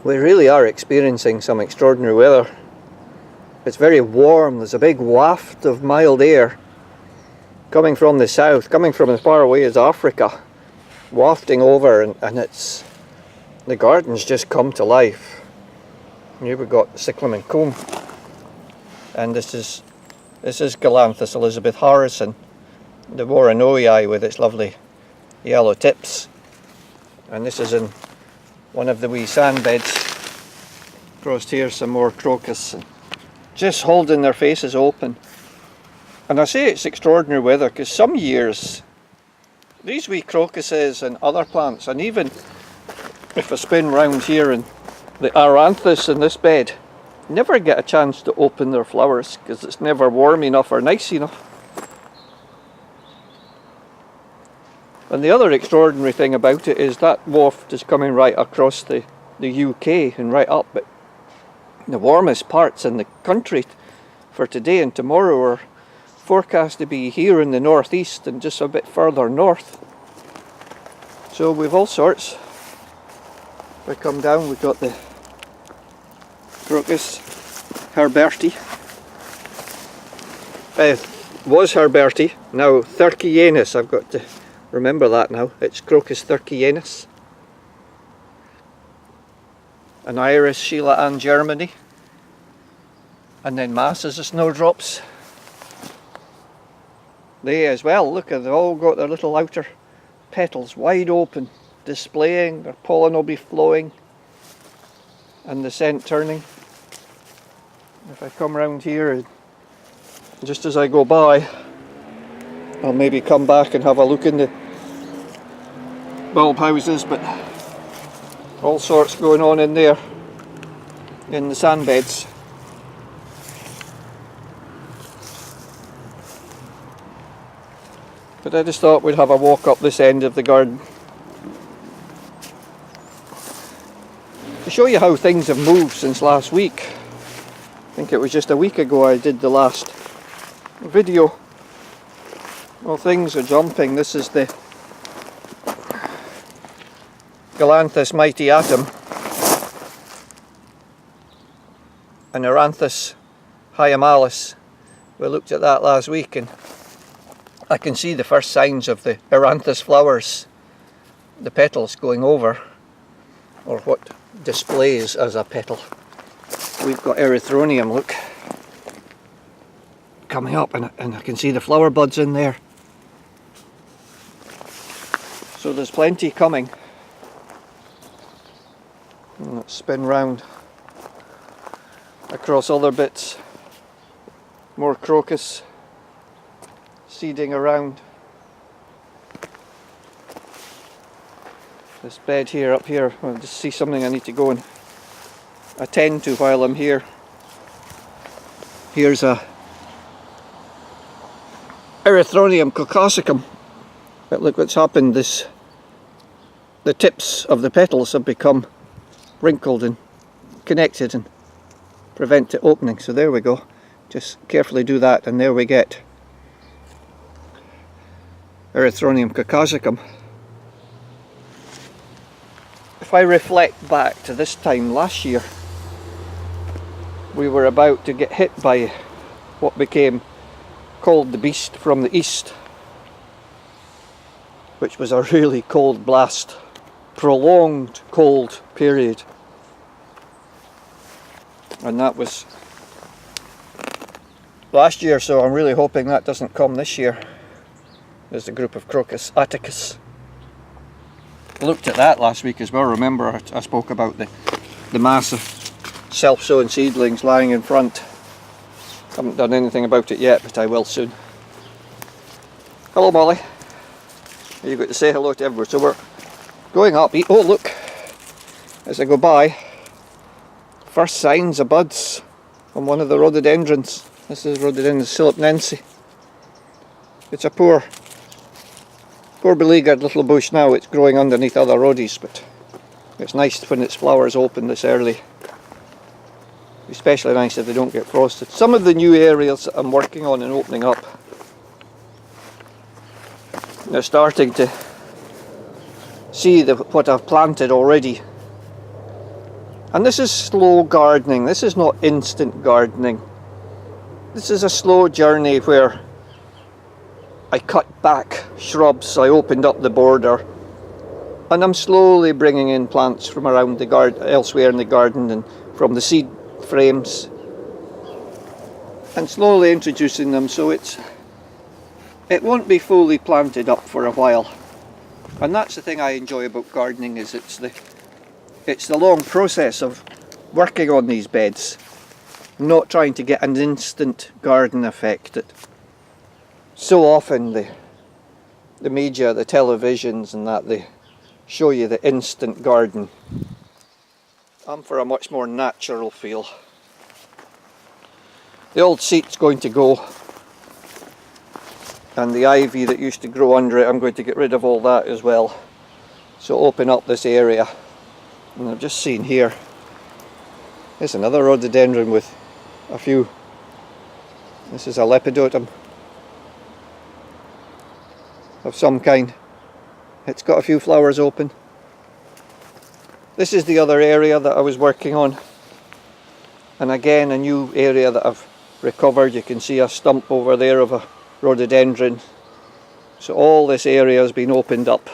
We really are experiencing some extraordinary weather. It's very warm. There's a big waft of mild air coming from the south, coming from as far away as Africa, wafting over, and it's the gardens just come to life. Here we've got cyclamen comb, and this is Galanthus Elizabeth Harrison, the Voronoi with its lovely yellow tips, and this is in one of the wee sand beds. Across here some more crocus, and just holding their faces open. And I say it's extraordinary weather because some years these wee crocuses and other plants, and even if I spin round here and the Aranthus in this bed, never get a chance to open their flowers because it's never warm enough or nice enough. And the other extraordinary thing about it is that waft is coming right across the UK and right up, but the warmest parts in the country for today and tomorrow are forecast to be here in the northeast and just a bit further north. So we've all sorts. If I come down, we've got the Crocus Herberti. Was Herberti, now Thurkianus. I've got to remember that now. It's Crocus Thurkianus. An Iris Sheila Ann Germany. And then masses of snowdrops. They as well, look, they've all got their little outer petals wide open, displaying, their pollen will be flowing and the scent turning. If I come round here, just as I go by, I'll maybe come back and have a look in the bulb houses, but all sorts going on in there, in the sand beds. But I just thought we'd have a walk up this end of the garden to show you how things have moved since last week. I think it was just a week ago I did the last video. Well, things are jumping. This is the Galanthus Mighty Atom and Aranthus Hyemalis. We looked at that last week and I can see the first signs of the Aranthus flowers, the petals going over, or what displays as a petal. We've got Erythronium, look, coming up, and I can see the flower buds in there. So there's plenty coming. And let's spin round across other bits. More crocus seeding around. This bed here, up here, I just see something I need to go and attend to while I'm here. Here's a Erythronium caucasicum. But look what's happened, the tips of the petals have become wrinkled and connected and prevent it opening. So there we go. Just carefully do that and there we get Erythronium caucasicum. If I reflect back to this time last year, we were about to get hit by what became called the Beast from the East, which was a really cold blast, prolonged cold period. And that was last year, so I'm really hoping that doesn't come this year. There's a group of Crocus Atticus. I looked at that last week as well. Remember I spoke about the massive self-sown seedlings lying in front. Haven't done anything about it yet, but I will soon. Hello Molly. You've got to say hello to everyone. So we're going up. Oh look, as I go by, first signs of buds on one of the rhododendrons. This is Rhododendron Silipnense. It's a poor beleaguered little bush now. It's growing underneath other rhodies, but it's nice when its flowers open this early. Especially nice if they don't get frosted. Some of the new areas that I'm working on and opening up, they're starting to see what I've planted already And this is slow gardening. This is not instant gardening. This is a slow journey where I cut back shrubs, I opened up the border, and I'm slowly bringing in plants from around the garden, elsewhere in the garden, and from the seed frames, and slowly introducing them, so it won't be fully planted up for a while. And that's the thing I enjoy about gardening, is it's the long process of working on these beds, not trying to get an instant garden effect. So often the media, the televisions and that, they show you the instant garden. I'm for a much more natural feel. The old seat's going to go, and the ivy that used to grow under it, I'm going to get rid of all that as well. So open up this area. And I've just seen here, there's another rhododendron with a few, this is a lepidotum of some kind. It's got a few flowers open. This is the other area that I was working on, and again a new area that I've recovered. You can see a stump over there of a rhododendron. So all this area has been opened up,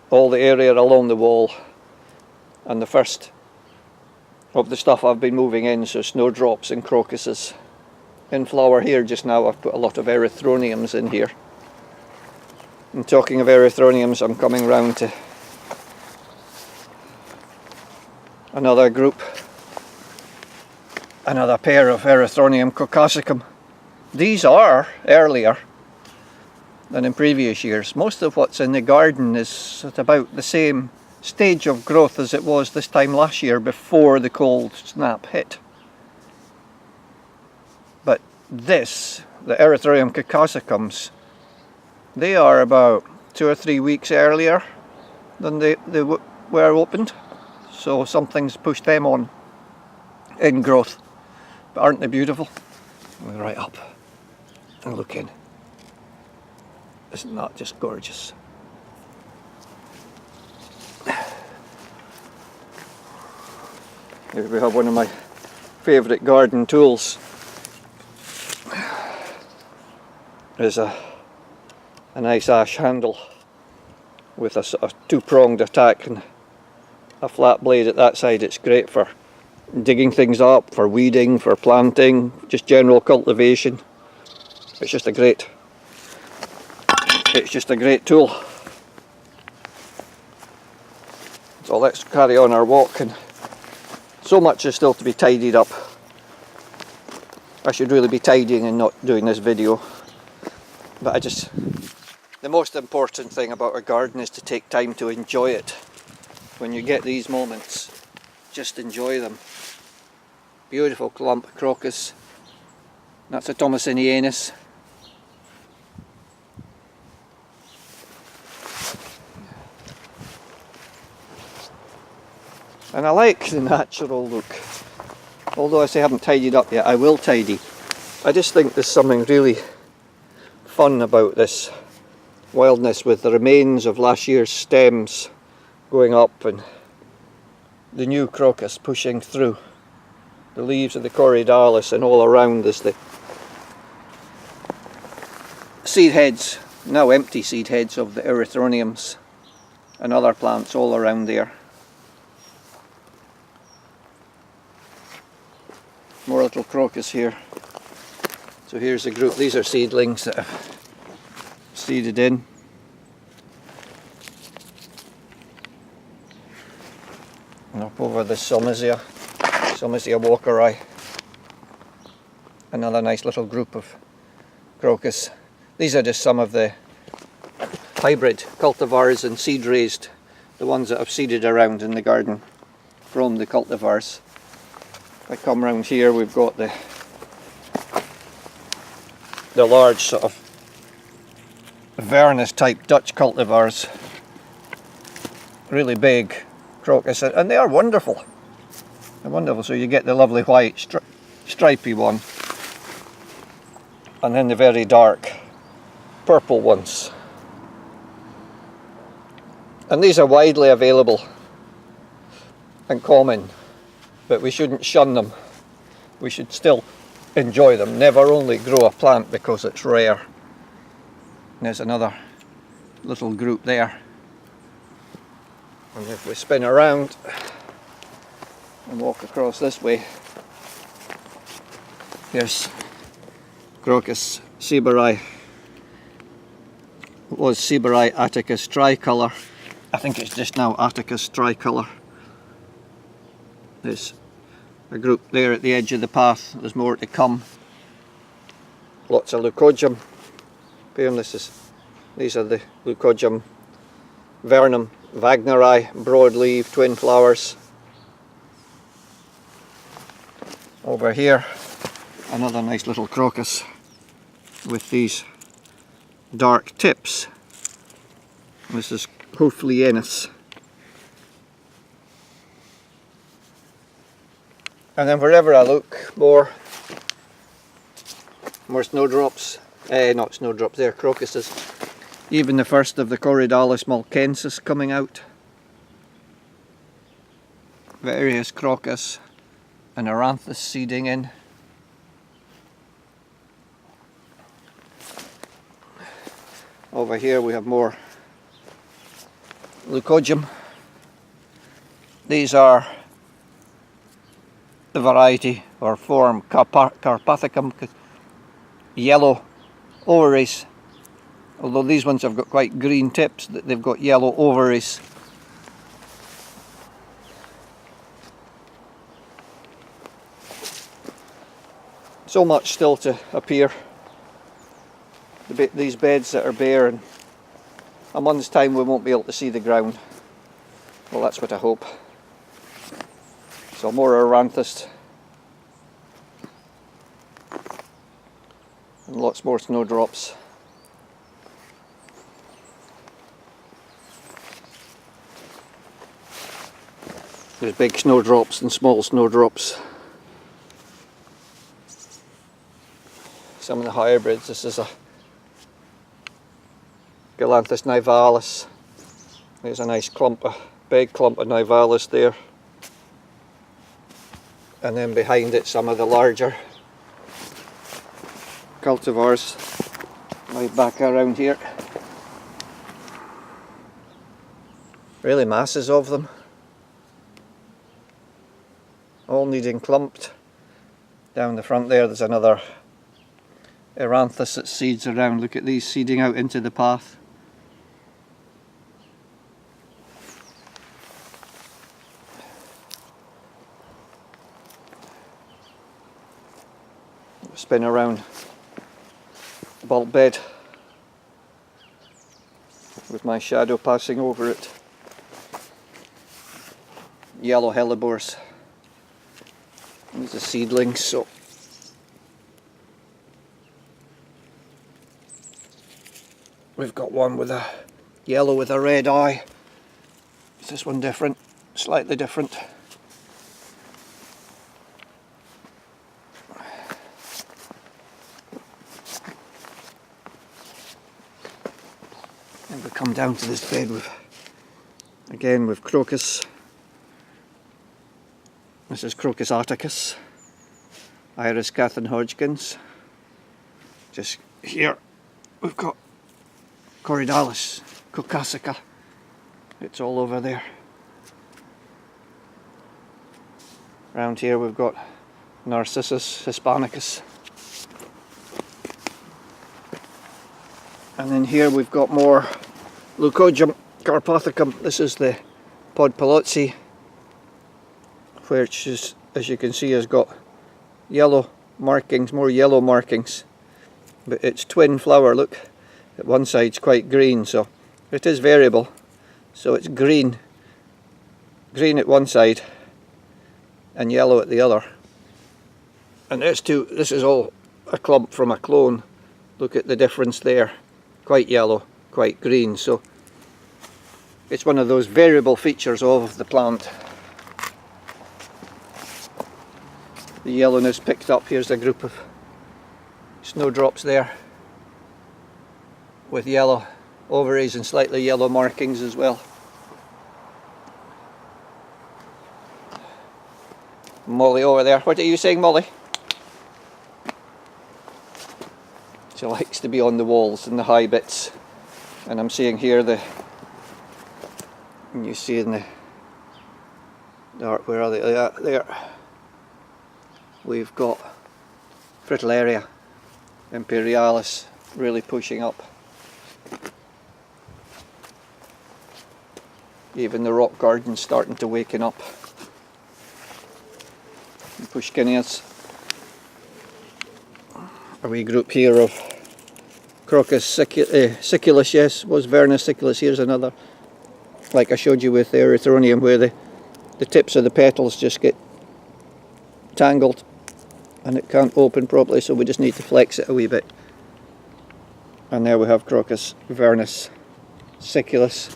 all the area along the wall, and the first of the stuff I've been moving in, so snowdrops and crocuses. In flower here just now, I've put a lot of erythroniums in here. And talking of erythroniums, I'm coming round to another group, another pair of Erythronium caucasicum. These are earlier than in previous years. Most of what's in the garden is at about the same stage of growth as it was this time last year before the cold snap hit. But this, the Erythronium caucasicums, they are about 2 or 3 weeks earlier than they were opened. So something's pushed them on in growth. But aren't they beautiful? We're right up and look in. Isn't that just gorgeous? Here we have one of my favourite garden tools. There's a nice ash handle with a sort of two-pronged attack and a flat blade at that side. It's great for digging things up, for weeding, for planting, just general cultivation. It's just a great tool. So let's carry on our walk, and so much is still to be tidied up. I should really be tidying and not doing this video, but the most important thing about a garden is to take time to enjoy it. When you get these moments, just enjoy them. Beautiful clump of crocus. That's a Thomasinianus. And I like the natural look. Although I say I haven't tidied up yet, I will tidy. I just think there's something really fun about this wildness, with the remains of last year's stems going up and the new crocus pushing through. The leaves of the Corydalis, and all around is the seed heads, now empty seed heads of the Erythroniums and other plants all around there. More little crocus here. So here's a group. These are seedlings that I've seeded in. And up over the Somisia walkeri. Another nice little group of crocus. These are just some of the hybrid cultivars and seed raised, the ones that I've seeded around in the garden from the cultivars. If I come round here, we've got the large sort of Vernus type Dutch cultivars, really big crocus, and they are wonderful. They're wonderful. So you get the lovely white stripy one, and then the very dark purple ones. And these are widely available and common, but we shouldn't shun them. We should still enjoy them. Never only grow a plant because it's rare. And there's another little group there. And if we spin around and walk across this way, here's Crocus Seaburii. It was Seaburii Atticus tricolour. I think it's just now Atticus tricolour. There's a group there at the edge of the path. There's more to come. Lots of Leucojum. These are the Leucojum vernum Wagneri, broadleaf, twin flowers. Over here, another nice little crocus with these dark tips. This is Hofleyenus. And then wherever I look, more snowdrops. Not snowdrops, they're crocuses. Even the first of the Corydalis malcensis coming out. Various crocus and Aranthus seeding in. Over here we have more Leucojum. These are the variety or form Carpathicum, yellow ovaries. Although these ones have got quite green tips, they've got yellow ovaries. So much still to appear. These beds that are bare, and a month's time we won't be able to see the ground. Well, that's what I hope. So more Aranthus. And lots more snowdrops. There's big snowdrops and small snowdrops. Some of the hybrids. This is a Galanthus nivalis. There's a nice big clump of nivalis there. And then behind it some of the larger cultivars right back around here. Really masses of them. All needing clumped. Down the front there's another Aranthus that seeds around. Look at these seeding out into the path. Spin around the bulb bed with my shadow passing over it. Yellow hellebores. These are seedlings, so we've got one with a yellow with a red eye. Is this one different? Slightly different. And we come down to this bed with crocus. This is Crocus Atticus, Iris Cathan Hodgkins. Just here we've got Corydalis caucasica. It's all over there. Around here we've got Narcissus hispanicus. And then here we've got more Leucojum carpathicum. This is the Podpalozzi, which is, as you can see, has got yellow markings, more yellow markings. But its twin flower, look, at one side's quite green, so it is variable. So it's green at one side and yellow at the other. And this is all a clump from a clone. Look at the difference there. Quite yellow, quite green. So it's one of those variable features of the plant. The yellowness picked up. Here's a group of snowdrops there with yellow ovaries and slightly yellow markings as well. Molly over there. What are you saying, Molly? She likes to be on the walls and the high bits. And I'm seeing here and you see in the dark, where are they? There. We've got Fritillaria Imperialis really pushing up. Even the rock garden's starting to waken up. Pushkinias. A wee group here of Crocus Siculus, yes, was Vernus Siculus. Here's another, like I showed you with the Erythronium, where the tips of the petals just get tangled and it can't open properly, so we just need to flex it a wee bit. And there we have Crocus Vernus Siculus,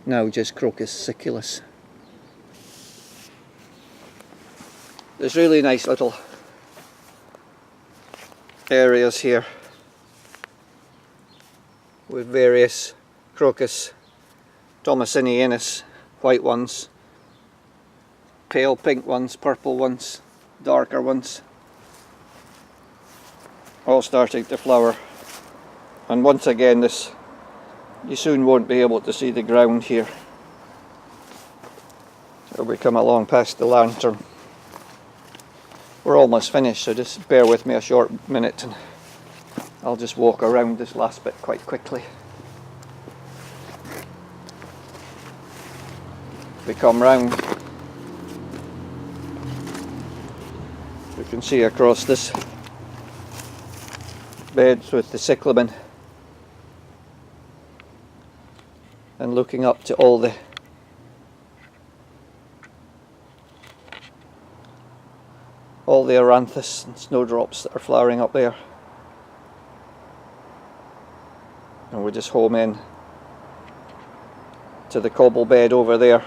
now just Crocus Siculus. There's really nice little areas here with various Crocus Thomasinianus, white ones, pale pink ones, purple ones, darker ones, all starting to flower. And once again, this, you soon won't be able to see the ground here. So we come along past the lantern. We're almost finished, so just bear with me a short minute and I'll just walk around this last bit quite quickly. We come round, you can see across this beds with the cyclamen, and looking up to all the Aranthus and snowdrops that are flowering up there. And we're just home in to the cobble bed over there.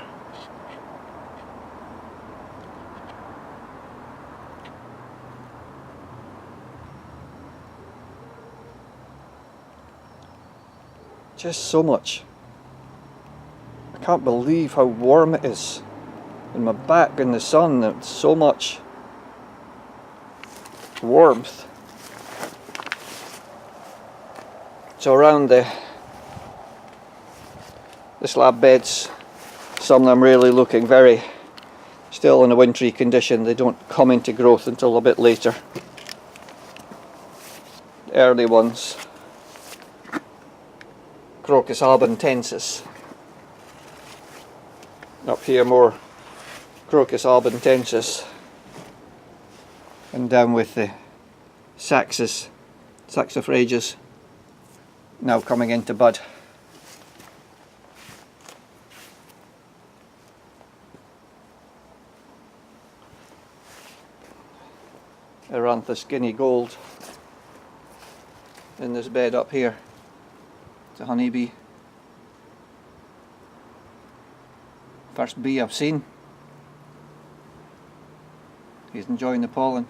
Just so much. I can't believe how warm it is. And my back in the sun, it's so much warmth. So around the slab beds, some of them really looking very still in a wintry condition. They don't come into growth until a bit later. The early ones, Crocus albantensis. Up here more Crocus albantensis. And down with the Saxifrages, now coming into bud. Aranthus Guinea Gold in this bed up here. It's a honeybee. First bee I've seen. He's enjoying the pollen.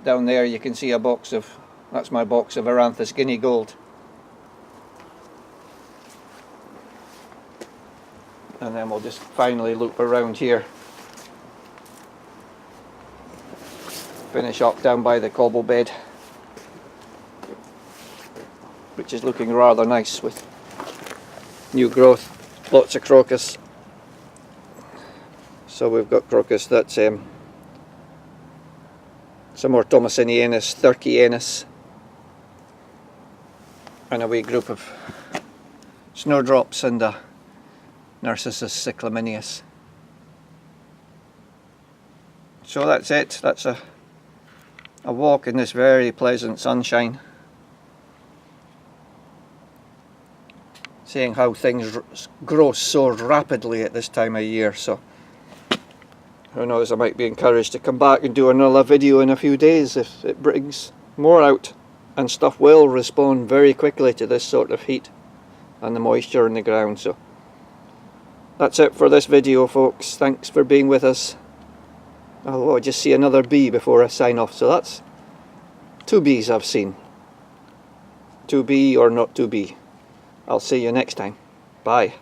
Down there you can see a box of, that's my box of Aranthus Guinea Gold. And then we'll just finally loop around here. Finish up down by the cobble bed, which is looking rather nice with new growth. Lots of crocus. So we've got crocus that's some more Thomasinianus, Thurkianus, and a wee group of snowdrops and a Narcissus cyclaminius. So that's it. That's a walk in this very pleasant sunshine. Seeing how things grow so rapidly at this time of year, so who knows, I might be encouraged to come back and do another video in a few days if it brings more out, and stuff will respond very quickly to this sort of heat and the moisture in the ground. So that's it for this video, folks. Thanks for being with us. Oh, I just see another bee before I sign off, so that's 2 bees I've seen. 2 bee or not 2 bee. I'll see you next time. Bye.